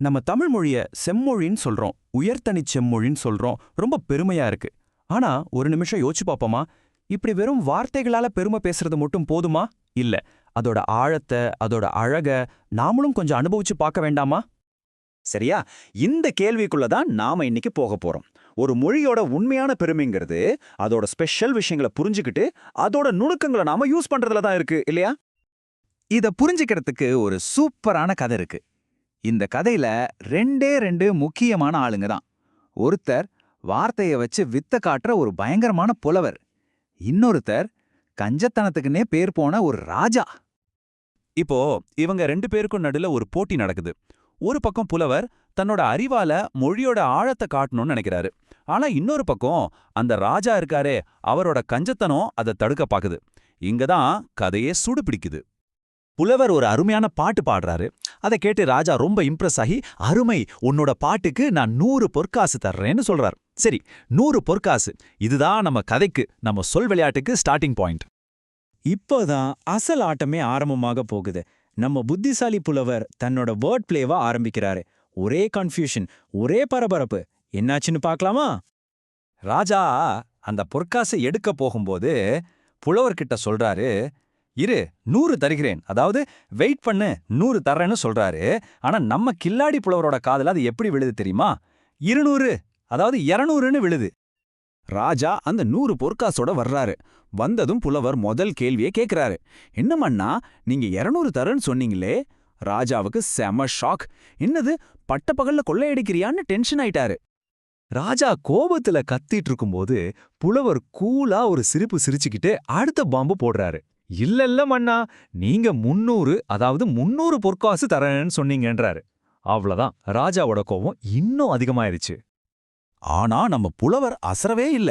நம்ம தமிழ் மொழிய செம்மொழின்னு சொல்றோம், உயர்தனிச் செம்மொழின்னு சொல்றோம், ரொம்ப பெருமையா இருக்கு. ஆனா ஒரு நிமிஷம் யோசிச்சு பாப்போமா, இப்படி வெறும் வார்த்தைகளால பெருமை பேசுறது மட்டும் போதுமா? இல்ல, அதோட ஆழத்தை, அதோட அழக நாமளும் கொஞ்சம் அனுபவிச்சு பார்க்க வேண்டாமா? சரியா? இந்த கேள்விக்குள்ள தான் நாம இன்னைக்கு போக போறோம். ஒரு மொழியோட உண்மையான பெருமைங்கிறது அதோட ஸ்பெஷல் விஷயங்களை புரிஞ்சுக்கிட்டு அதோட நுணுக்கங்களை நாம யூஸ் பண்றதுல தான் இருக்கு இல்லையா? இத புரிஞ்சுக்கிறதுக்கு ஒரு சூப்பரான கதை இருக்கு. இந்த கதையில ரெண்டே ரெண்டு முக்கியமான ஆளுங்க தான். ஒருத்தர் வார்த்தைய வச்சு வித்த காட்டுற ஒரு பயங்கரமான புலவர். இன்னொருத்தர் கஞ்சத்தனத்துக்குன்னே பேர் போன ஒரு ராஜா. இப்போ இவங்க ரெண்டு பேருக்கும் நடுல ஒரு போட்டி நடக்குது. ஒரு பக்கம் புலவர் தன்னோட அறிவால மொழியோட ஆழத்தை காட்டணும்னு நினைக்கிறாரு. ஆனா இன்னொரு பக்கம் அந்த ராஜா இருக்காரே, அவரோட கஞ்சத்தனம் அதை தடுக்க பாக்குது. இங்கதான் கதையே சூடு பிடிக்குது. புலவர் ஒரு அருமையான பாட்டு பாடுறாரு. அதை கேட்டு ராஜா ரொம்ப இம்ப்ரெஸ் ஆகி, அருமை, உன்னோட பாட்டுக்கு நான் 100 பொற்காசு தர்றேன்னு சொல்றார். சரி, 100 பொற்காசு, இதுதான் நம்ம கதைக்கு, நம்ம சொல் விளையாட்டுக்கு ஸ்டார்டிங் பாயிண்ட். இப்போதான் அசல் ஆட்டமே ஆரம்பமாக போகுது. நம்ம புத்திசாலி புலவர் தன்னோட வேர்ட் பிளேவா ஆரம்பிக்கிறாரு. ஒரே கன்ஃபியூஷன், ஒரே பரபரப்பு. என்னாச்சுன்னு பார்க்கலாமா? ராஜா அந்த பொற்காசை எடுக்க போகும்போது புலவர்கிட்ட சொல்றாரு, இரு 100 தருகிறேன், அதாவது வெயிட் பண்ணு 100 தர்றேன்னு சொல்றாரு. ஆனா நம்ம கில்லாடி புலவரோட காதுல அது எப்படி விழுது தெரியுமா? 200, அதாவது 200ன்னு விழுது. ராஜா அந்த 100 பொற்காசோட வர்றாரு. வந்ததும் புலவர் முதல் கேள்வியே கேட்கிறாரு. என்னமண்ணா, நீங்க 200 தரேன்னு சொன்னீங்களே? ராஜாவுக்கு செம ஷாக். என்னது, பட்டப்பகல்ல கொள்ளையடிக்கிறியான்னு டென்ஷன் ஆயிட்டாரு. ராஜா கோபத்துல கத்திட்டு இருக்கும்போது புலவர் கூலா ஒரு சிரிப்பு சிரிச்சுக்கிட்டு அடுத்த பாம்பு போடுறாரு. இல்ல மன்னா, நீங்க 300, அதாவது 300 பொற்காசு தரேன்னு சொன்னீங்கன்றாரு. அவ்வளவுதான், ராஜாவோட கோபம் இன்னும் அதிகமாயிருச்சு. ஆனா நம்ம புலவர் அசரவே இல்ல.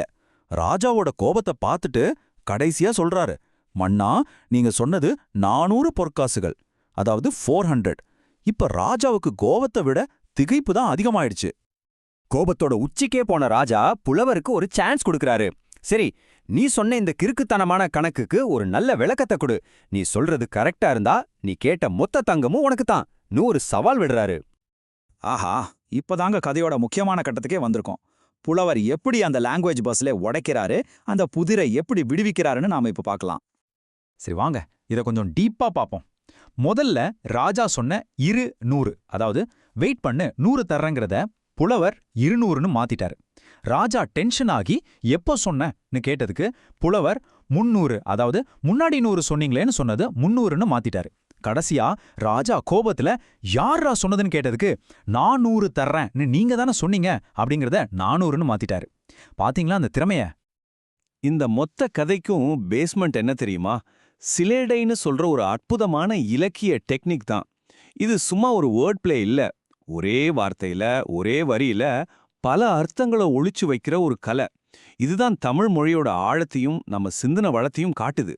ராஜாவோட கோபத்தை பார்த்துட்டு கடைசியா சொல்றாரு, மன்னா, நீங்க சொன்னது 400 பொற்காசுகள், அதாவது 400. இப்ப ராஜாவுக்கு கோபத்தை விட திகைப்பு தான் அதிகமாயிடுச்சு. கோபத்தோட உச்சிக்கே போன ராஜா புலவருக்கு ஒரு சான்ஸ் கொடுக்கறாரு. சரி, நீ சொன்ன இந்த கிறுக்குத்தனமான கணக்குக்கு ஒரு நல்ல விளக்கத்தை கொடு. நீ சொல்றது கரெக்டா இருந்தா நீ கேட்ட மொத்த தங்கமும் உனக்கு தான். 100 சவால் விடுறாரு. ஆஹா, இப்பதாங்க கதையோட முக்கியமான கட்டத்துக்கே வந்திருக்கோம். புலவர் எப்படி அந்த லாங்குவேஜ் பஸ்ல உடைக்கிறாரு, அந்த புதிரை எப்படி விடுவிக்கிறாருன்னு நாம இப்ப பார்க்கலாம். சரி வாங்க, இத கொஞ்சம் டீப்பா பாப்போம். முதல்ல ராஜா சொன்ன 100, அதாவது வெயிட் பண்ணு 100 தர்றேங்கிறத புலவர் 200ன்னு மாத்திட்டாரு. ராஜா டென்ஷன் ஆகி எப்போ சொன்னன்னு கேட்டதுக்கு புலவர் 300, அதாவது முன்னாடி 100 சொன்னீங்களேன்னு சொன்னது 300ன்னு மாத்திட்டாரு. கடைசியா ராஜா கோபத்துல யாரா சொன்னதுன்னு கேட்டதுக்கு 400 தர்றேன்னு நீங்க தானே சொன்னீங்க அப்படிங்கறத 400ன்னு மாத்திட்டாரு. பாத்தீங்களா அந்த திறமைய? இந்த மொத்த கதைக்கும் பேஸ்மெண்ட் என்ன தெரியுமா? சிலேடைன்னு சொல்ற ஒரு அற்புதமான இலக்கிய டெக்னிக் தான். இது சும்மா ஒரு வேர்ட் பிளே இல்ல. ஒரே வார்த்தையில, ஒரே வரியில பல அர்த்தங்களை ஒளிச்சு வைக்கிற ஒரு கலை. இதுதான் தமிழ் மொழியோட ஆழத்தையும் நம்ம சிந்தன வளத்தையும் காட்டுது.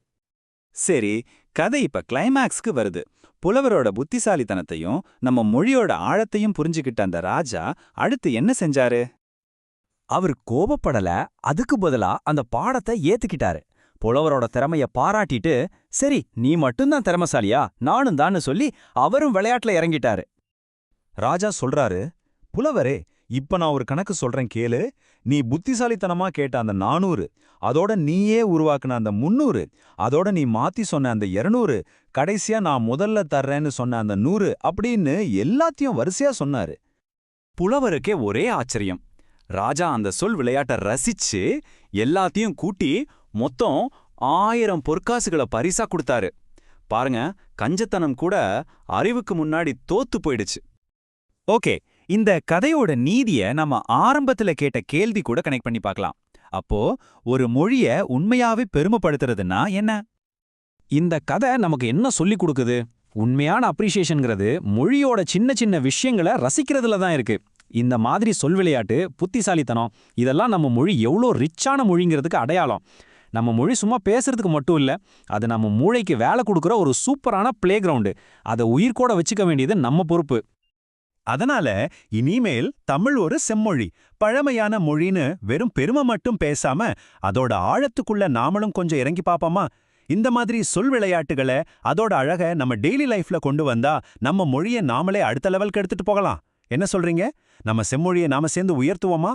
சரி, கதை இப்ப கிளைமேக்ஸ்க்கு வருது. புலவரோட புத்திசாலித்தனத்தையும் நம்ம மொழியோட ஆழத்தையும் புரிஞ்சுக்கிட்ட அந்த ராஜா அடுத்து என்ன செஞ்சாரு? அவர் கோபப்படல, அதுக்கு பதிலா அந்த பாடத்தை ஏத்துக்கிட்டாரு. புலவரோட திறமைய பாராட்டிட்டு, சரி நீ மட்டும்தான் திறமசாலியா, நானும் தான்னு சொல்லி அவரும் விளையாட்டுல இறங்கிட்டாரு. ராஜா சொல்றாரு, புலவரே, இப்ப நான் ஒரு கணக்கு சொல்றேன் கேளு. நீ புத்திசாலித்தனமா கேட்ட அந்த 400, அதோட நீயே உருவாக்குன அந்த 300, அதோட நீ மாத்தி சொன்ன அந்த 200, கடைசியா நான் முதல்ல தர்றேன்னு சொன்ன அந்த 100 அப்படின்னு எல்லாத்தையும் வரிசையா சொன்னாரு. புலவருக்கே ஒரே ஆச்சரியம். ராஜா அந்த சொல் விளையாட்ட ரசிச்சு எல்லாத்தையும் கூட்டி மொத்தம் 1000 பொற்காசுகளை பரிசா கொடுத்தாரு. பாருங்க, கஞ்சத்தனம் கூட அறிவுக்கு முன்னாடி தோத்து போயிடுச்சு. ஓகே, இந்த கதையோட நீதிய நம்ம ஆரம்பத்துல கேட்ட கேள்வி கூட கனெக்ட் பண்ணி பார்க்கலாம். அப்போ ஒரு மொழிய உண்மையாவே பெருமைப்படுத்துறதுன்னா என்ன? இந்த கதை நமக்கு என்ன சொல்லி கொடுக்குது? உண்மையான அப்ரிசியேஷன்ங்கிறது மொழியோட சின்ன சின்ன விஷயங்களை ரசிக்கிறதுல தான் இருக்கு. இந்த மாதிரி சொல் விளையாட்டு, புத்திசாலித்தனம், இதெல்லாம் நம்ம மொழி எவ்வளோ ரிச்சான மொழிங்கிறதுக்கு அடையாளம். நம்ம மொழி சும்மா பேசுறதுக்கு மட்டும் இல்ல, அது நம்ம மூளைக்கு வேலை கொடுக்குற ஒரு சூப்பரான பிளே கிரவுண்டு. அதை உயிர்கோட வச்சுக்க வேண்டியது நம்ம பொறுப்பு. அதனால இனிமேல் தமிழ் ஒரு செம்மொழி, பழமையான மொழின்னு வெறும் பெருமை மட்டும் பேசாம அதோட ஆழத்துக்குள்ள நாமளும் கொஞ்சம் இறங்கி பாப்போமா? இந்த மாதிரி சொல் விளையாட்டுகளை, அதோட அழக நம்ம டெய்லி லைஃப்ல கொண்டு வந்தா நம்ம மொழியை நாமளே அடுத்த லெவலுக்கு எடுத்துட்டு போகலாம். என்ன சொல்றீங்க? நம்ம செம்மொழியை நாம சேர்ந்து உயர்த்துவோமா?